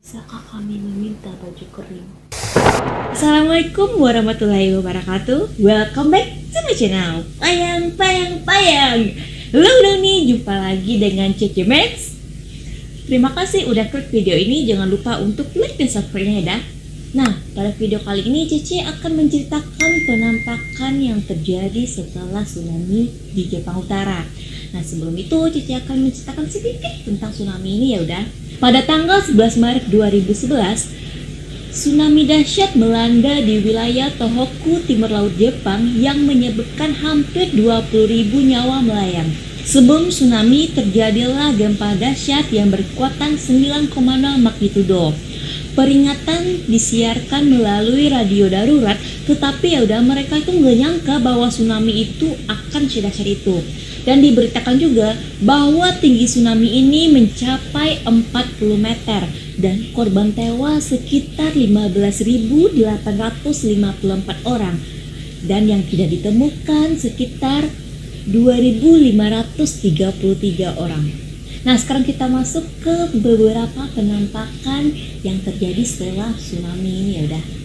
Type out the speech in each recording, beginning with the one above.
Bisakah kami meminta baju kering? Assalamualaikum warahmatullahi wabarakatuh. Welcome back to my channel. Payang. Halo nih, jumpa lagi dengan Cece Max. Terima kasih udah klik video ini. Jangan lupa untuk like dan subscribe-nya ya. Nah, pada video kali ini Cece akan menceritakan penampakan yang terjadi setelah tsunami di Jepang Utara. Nah, sebelum itu Cece akan menceritakan sedikit tentang tsunami ini ya udah. Pada tanggal 11 Maret 2011, tsunami dahsyat melanda di wilayah Tohoku, timur laut Jepang yang menyebabkan hampir 20.000 nyawa melayang. Sebelum tsunami terjadilah gempa dahsyat yang berkekuatan 9,0 magnitudo. Peringatan disiarkan melalui radio darurat, tetapi ya udah mereka itu nggak nyangka bahwa tsunami itu akan sedahsyat itu. Dan diberitakan juga bahwa tinggi tsunami ini mencapai 40 meter dan korban tewas sekitar 15.854 orang dan yang tidak ditemukan sekitar 2.533 orang. Nah, sekarang kita masuk ke beberapa penampakan yang terjadi setelah tsunami ini ya udah.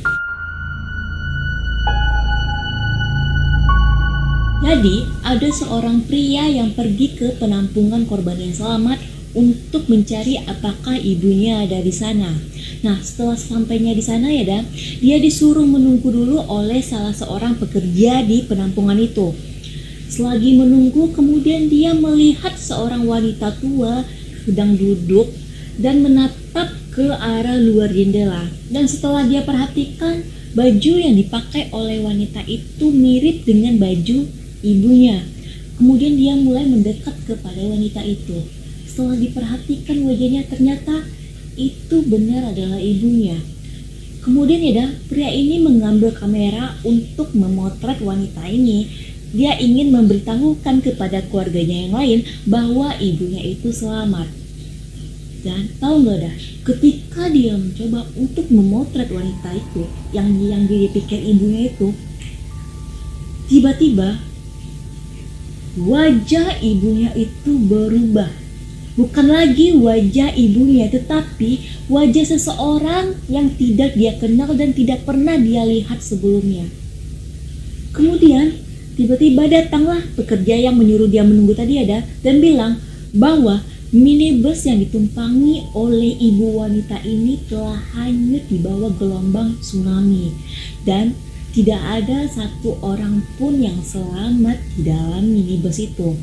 Jadi, ada seorang pria yang pergi ke penampungan korban yang selamat untuk mencari apakah ibunya ada di sana. Nah, setelah sampainya di sana ya dah, dia disuruh menunggu dulu oleh salah seorang pekerja di penampungan itu. Selagi menunggu, kemudian dia melihat seorang wanita tua sedang duduk dan menatap ke arah luar jendela. Dan setelah dia perhatikan, baju yang dipakai oleh wanita itu mirip dengan baju ibunya. Kemudian dia mulai mendekat kepada wanita itu. Setelah diperhatikan wajahnya, ternyata itu benar adalah ibunya. Kemudian ya dah, pria ini mengambil kamera untuk memotret wanita ini. Dia ingin memberitahukan kepada keluarganya yang lain bahwa ibunya itu selamat. Dan tahu nggak dah, ketika dia mencoba untuk memotret wanita itu yang dia pikir ibunya itu, tiba-tiba wajah ibunya itu berubah. Bukan lagi wajah ibunya, tetapi wajah seseorang yang tidak dia kenal dan tidak pernah dia lihat sebelumnya. Kemudian tiba-tiba datanglah pekerja yang menyuruh dia menunggu tadi ada dan bilang bahwa minibus yang ditumpangi oleh ibu wanita ini telah hanyut di bawah gelombang tsunami dan tidak ada satu orang pun yang selamat di dalam minibus itu.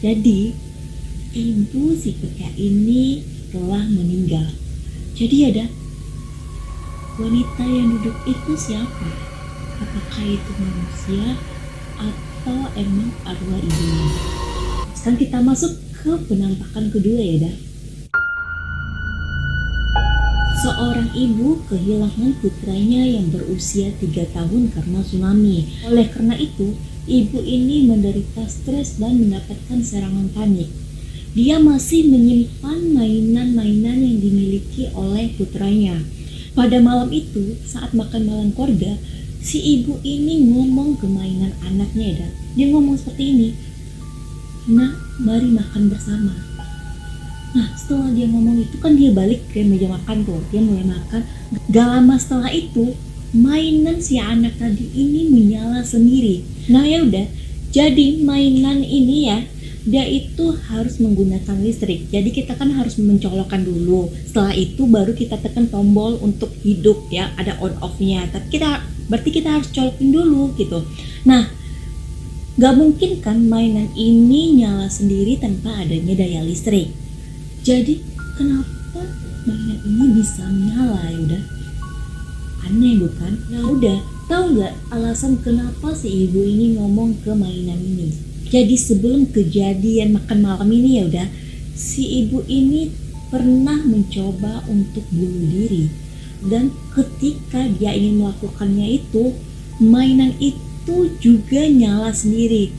Jadi, ibu si pria ini telah meninggal. Jadi ada wanita yang duduk itu siapa? Apakah itu manusia atau emang arwah ibunya? Sekarang kita masuk ke penampakan kedua ya dah. Seorang ibu kehilangan putranya yang berusia 3 tahun karena tsunami. Oleh karena itu, ibu ini menderita stres dan mendapatkan serangan panik. Dia masih menyimpan mainan-mainan yang dimiliki oleh putranya. Pada malam itu, saat makan malam keluarga, si ibu ini ngomong ke mainan anaknya. Dia ngomong seperti ini, "Nak, mari makan bersama." Nah, setelah dia ngomong itu kan dia balik ke meja makan tuh. Dia mulai makan. Gak lama setelah itu, mainan si anak tadi ini menyala sendiri. Nah ya udah, jadi mainan ini ya, dia itu harus menggunakan listrik. Jadi kita kan harus mencolokkan dulu. Setelah itu baru kita tekan tombol untuk hidup ya, ada on off-nya. Tapi berarti kita harus colokin dulu gitu. Nah, gak mungkin kan mainan ini nyala sendiri tanpa adanya daya listrik. Jadi kenapa mainan ini bisa nyala ya udah? Aneh bukan? Nah udah, tahu nggak alasan kenapa si ibu ini ngomong ke mainan ini? Jadi sebelum kejadian makan malam ini ya udah, si ibu ini pernah mencoba untuk bunuh diri. Dan ketika dia ingin melakukannya itu, mainan itu juga nyala sendiri,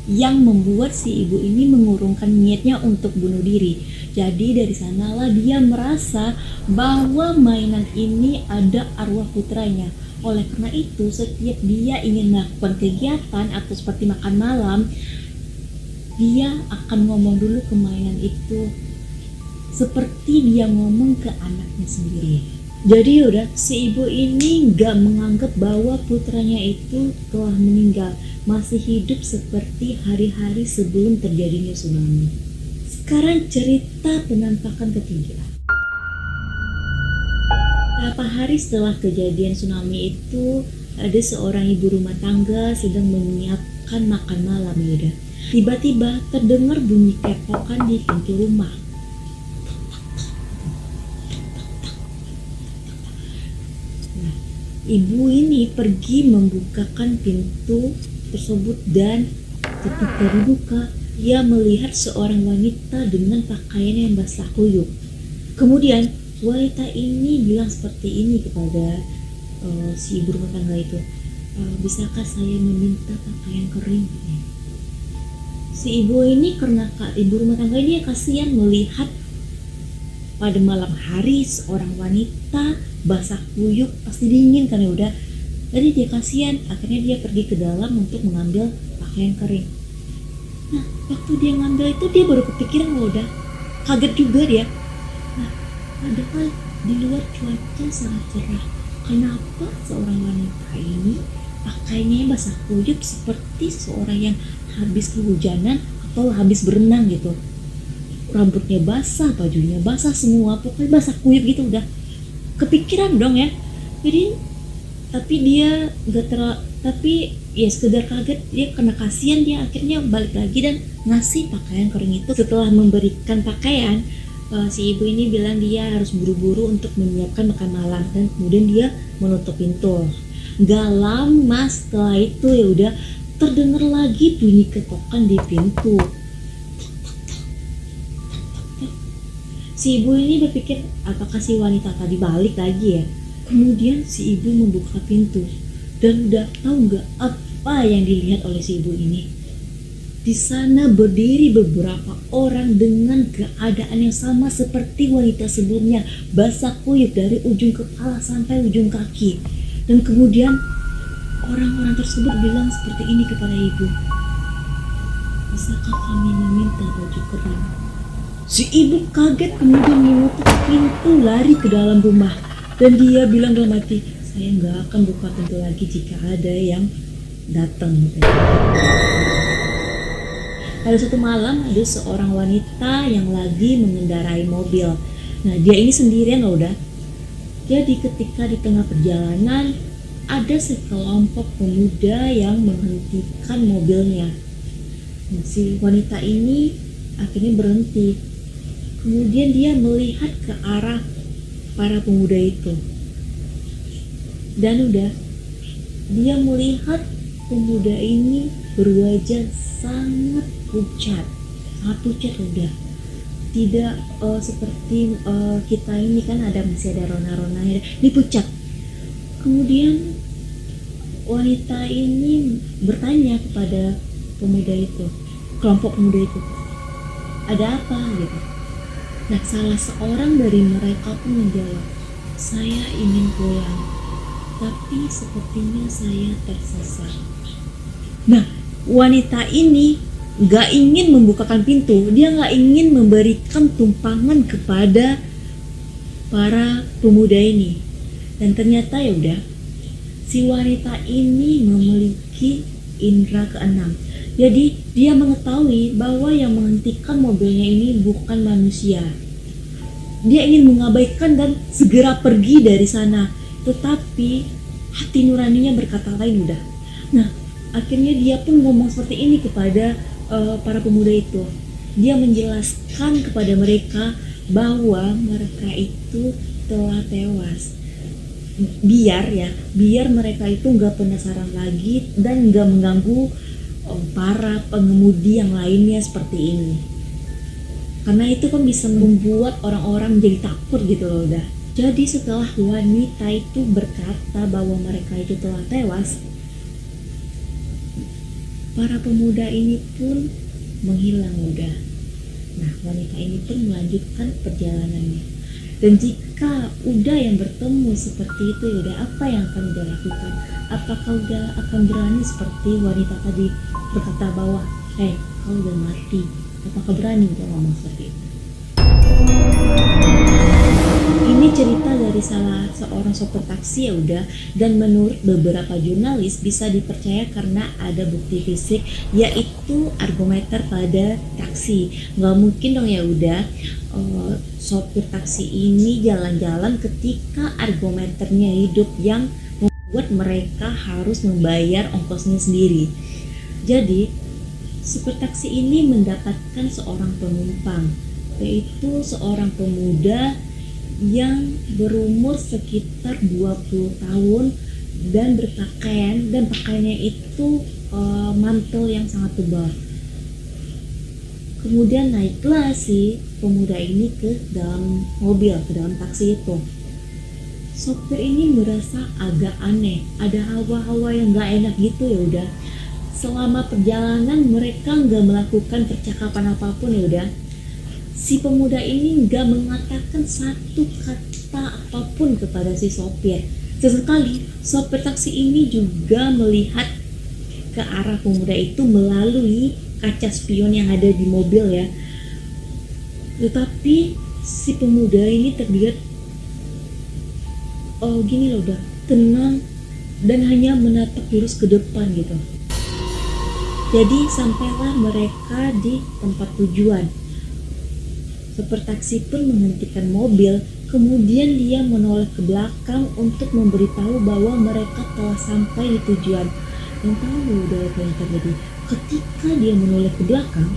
yang membuat si ibu ini mengurungkan niatnya untuk bunuh diri. Jadi dari sanalah dia merasa bahwa mainan ini ada arwah putranya. Oleh karena itu, setiap dia ingin melakukan kegiatan atau seperti makan malam, dia akan ngomong dulu ke mainan itu, seperti dia ngomong ke anaknya sendiri. Jadi udah si ibu ini gak menganggap bahwa putranya itu telah meninggal, masih hidup seperti hari-hari sebelum terjadinya tsunami. Sekarang cerita penampakan ketiga. Beberapa hari setelah kejadian tsunami itu, ada seorang ibu rumah tangga sedang menyiapkan makan malam, Yuda. Tiba-tiba terdengar bunyi kepokan di pintu rumah. Nah, ibu ini pergi membukakan pintu tersebut dan ketika dibuka, ia melihat seorang wanita dengan pakaian yang basah kuyup. Kemudian wanita ini bilang seperti ini kepada si ibu rumah tangga itu, bisakah saya meminta pakaian kering? Si ibu ini karena ibu rumah tangga ini kasihan melihat pada malam hari seorang wanita basah kuyup, pasti dingin kan ya udah. Jadi dia kasihan, akhirnya dia pergi ke dalam untuk mengambil pakaian kering. Nah, waktu dia ngambil itu dia baru kepikiran udah, kaget juga dia. Nah, padahal di luar cuaca sangat cerah. Kenapa seorang wanita ini pakaiannya basah kuyup seperti seorang yang habis kehujanan atau habis berenang gitu? Rambutnya basah, bajunya basah semua, pokoknya basah kuyup gitu udah. Kepikiran dong ya. Jadi tapi dia tapi ya sekedar kaget, dia kena kasihan, dia akhirnya balik lagi dan ngasih pakaian kering itu. Setelah memberikan pakaian, si ibu ini bilang dia harus buru-buru untuk menyiapkan makan malam dan kemudian dia menutup pintu. Gak lama setelah itu ya udah terdengar lagi bunyi ketukan di pintu. Si ibu ini berpikir apakah si wanita tadi balik lagi ya. Kemudian si ibu membuka pintu dan udah tahu nggak apa yang dilihat oleh si ibu ini? Di sana berdiri beberapa orang dengan keadaan yang sama seperti wanita sebelumnya, basah kuyup dari ujung kepala sampai ujung kaki. Dan kemudian orang-orang tersebut bilang seperti ini kepada ibu, bisakah kami meminta baju kering? Si ibu kaget kemudian menutup pintu lari ke dalam rumah. Dan dia bilang dalam hati, saya nggak akan buka pintu lagi jika ada yang datang. Pada suatu malam ada seorang wanita yang lagi mengendarai mobil. Nah dia ini sendirian loh udah. Jadi ketika di tengah perjalanan ada sekelompok pemuda yang menghentikan mobilnya. Nah, si wanita ini akhirnya berhenti. Kemudian dia melihat ke arah para pemuda itu. Dan udah dia melihat pemuda ini berwajah sangat pucat udah. Tidak seperti kita ini kan masih ada rona-ronanya. Ini pucat. Kemudian wanita ini bertanya kepada pemuda itu, kelompok pemuda itu, ada apa gitu. Nah, salah seorang dari mereka pun menjawab, saya ingin pulang, tapi sepertinya saya tersesat. Nah, wanita ini gak ingin membukakan pintu, dia gak ingin memberikan tumpangan kepada para pemuda ini. Dan ternyata ya udah, si wanita ini memiliki indera keenam. Jadi dia mengetahui bahwa yang menghentikan mobilnya ini bukan manusia. Dia ingin mengabaikan dan segera pergi dari sana. Tetapi hati nuraninya berkata lain udah. Nah, akhirnya dia pun ngomong seperti ini kepada para pemuda itu. Dia menjelaskan kepada mereka bahwa mereka itu telah tewas. Biar mereka itu nggak penasaran lagi dan nggak mengganggu para pengemudi yang lainnya seperti ini. Karena itu kan bisa membuat orang-orang menjadi takut gitu loh udah. Jadi setelah wanita itu berkata bahwa mereka itu telah tewas, para pemuda ini pun menghilang udah. Nah, wanita ini pun melanjutkan perjalanannya. Dan jika udah yang bertemu seperti itu, udah apa yang akan udah lakukan? Apakah udah akan berani seperti wanita tadi berkata bahwa, kau udah mati? Apakah berani untuk ngomong seperti itu? Ini cerita dari salah seorang sopir taksi ya udah, dan menurut beberapa jurnalis bisa dipercaya karena ada bukti fisik yaitu argometer pada taksi. Nggak mungkin dong ya udah sopir taksi ini jalan-jalan ketika argometernya hidup yang membuat mereka harus membayar ongkosnya sendiri. Jadi sopir taksi ini mendapatkan seorang penumpang, yaitu seorang pemuda yang berumur sekitar 20 tahun dan berpakaian, dan pakaiannya itu mantel yang sangat tebal. Kemudian naiklah si pemuda ini ke dalam mobil, ke dalam taksi itu. Sopir ini merasa agak aneh, ada hawa-hawa yang gak enak gitu ya udah. Selama perjalanan mereka nggak melakukan percakapan apapun ya udah. Si pemuda ini nggak mengatakan satu kata apapun kepada si sopir. Sesekali sopir taksi ini juga melihat ke arah pemuda itu melalui kaca spion yang ada di mobil ya. Tetapi si pemuda ini terlihat gini loh, udah tenang dan hanya menatap lurus ke depan gitu. Jadi sampailah mereka di tempat tujuan. Sopir taksi pun menghentikan mobil, kemudian dia menoleh ke belakang untuk memberitahu bahwa mereka telah sampai di tujuan. Yang tahu udah apa yang terjadi? Ketika dia menoleh ke belakang,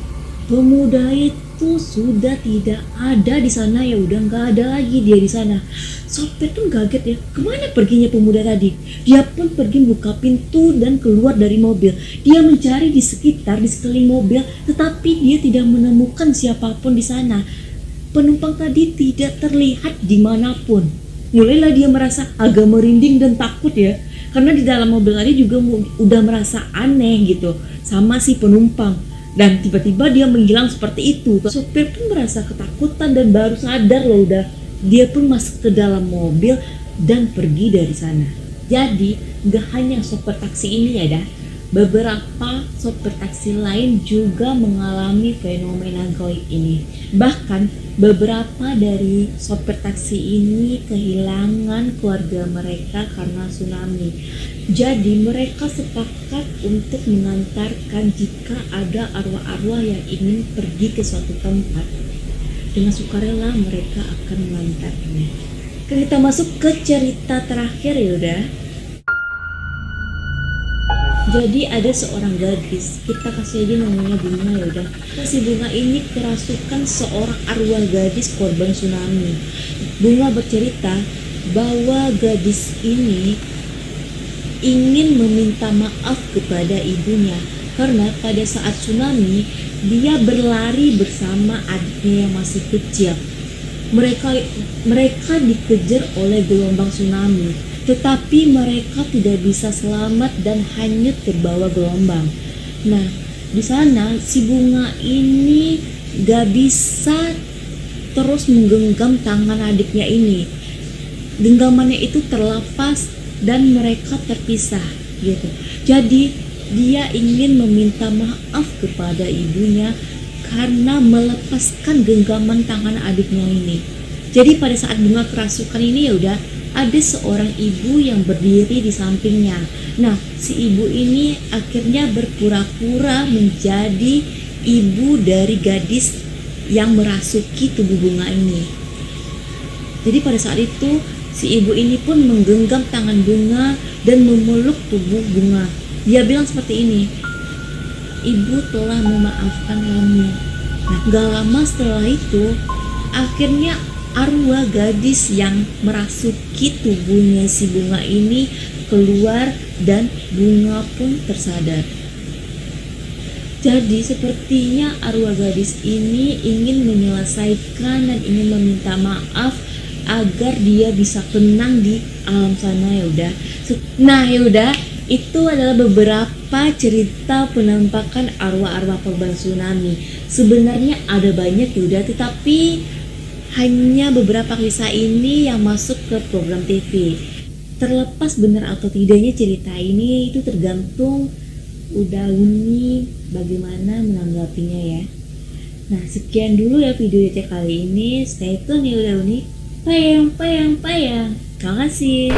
pemuda itu sudah tidak ada di sana ya udah, nggak ada lagi dia di sana. Sopir pun kaget ya, kemana perginya pemuda tadi? Dia pun pergi buka pintu dan keluar dari mobil. Dia mencari di sekitar, di sekeliling mobil, tetapi dia tidak menemukan siapapun di sana. Penumpang tadi tidak terlihat dimanapun. Mulailah dia merasa agak merinding dan takut ya, karena di dalam mobil tadi juga udah merasa aneh gitu sama si penumpang. Dan tiba-tiba dia menghilang seperti itu. Sopir pun merasa ketakutan dan baru sadar loh udah. Dia pun masuk ke dalam mobil dan pergi dari sana. Jadi gak hanya sopir taksi ini ya dah, beberapa sopir taksi lain juga mengalami fenomena gaib ini. Bahkan beberapa dari sopir taksi ini kehilangan keluarga mereka karena tsunami. Jadi mereka sepakat untuk mengantarkan jika ada arwah-arwah yang ingin pergi ke suatu tempat. Dengan sukarela mereka akan mengantarnya. Kita masuk ke cerita terakhir ya udah. Jadi ada seorang gadis, kita kasih aja namanya Bunga ya udah. Si Bunga ini kerasukan seorang arwah gadis korban tsunami. Bunga bercerita bahwa gadis ini ingin meminta maaf kepada ibunya karena pada saat tsunami dia berlari bersama adiknya yang masih kecil. Mereka dikejar oleh gelombang tsunami, tetapi mereka tidak bisa selamat dan hanyut terbawa gelombang. Nah, di sana si Bunga ini gak bisa terus menggenggam tangan adiknya ini. Genggamannya itu terlepas dan mereka terpisah gitu. Jadi dia ingin meminta maaf kepada ibunya karena melepaskan genggaman tangan adiknya ini. Jadi pada saat Bunga kerasukan ini ya udah, ada seorang ibu yang berdiri di sampingnya. Nah, si ibu ini akhirnya berpura-pura menjadi ibu dari gadis yang merasuki tubuh Bunga ini. Jadi pada saat itu si ibu ini pun menggenggam tangan Bunga dan memeluk tubuh Bunga. Dia bilang seperti ini, ibu telah memaafkan kamu. Nah, gak lama setelah itu, akhirnya arwah gadis yang merasuki tubuhnya si Bunga ini keluar dan Bunga pun tersadar. Jadi sepertinya arwah gadis ini ingin menyelesaikan dan ingin meminta maaf agar dia bisa tenang di alam sana ya udah. Nah ya udah, itu adalah beberapa cerita penampakan arwah-arwah korban tsunami. Sebenarnya ada banyak ya udah, tetapi hanya beberapa kisah ini yang masuk ke program TV. Terlepas benar atau tidaknya cerita ini itu tergantung udah Uni bagaimana menanggapinya ya. Nah, sekian dulu ya video Yece kali ini. Stay tune ya udah unik. Payang, payang, payang. Terima kasih.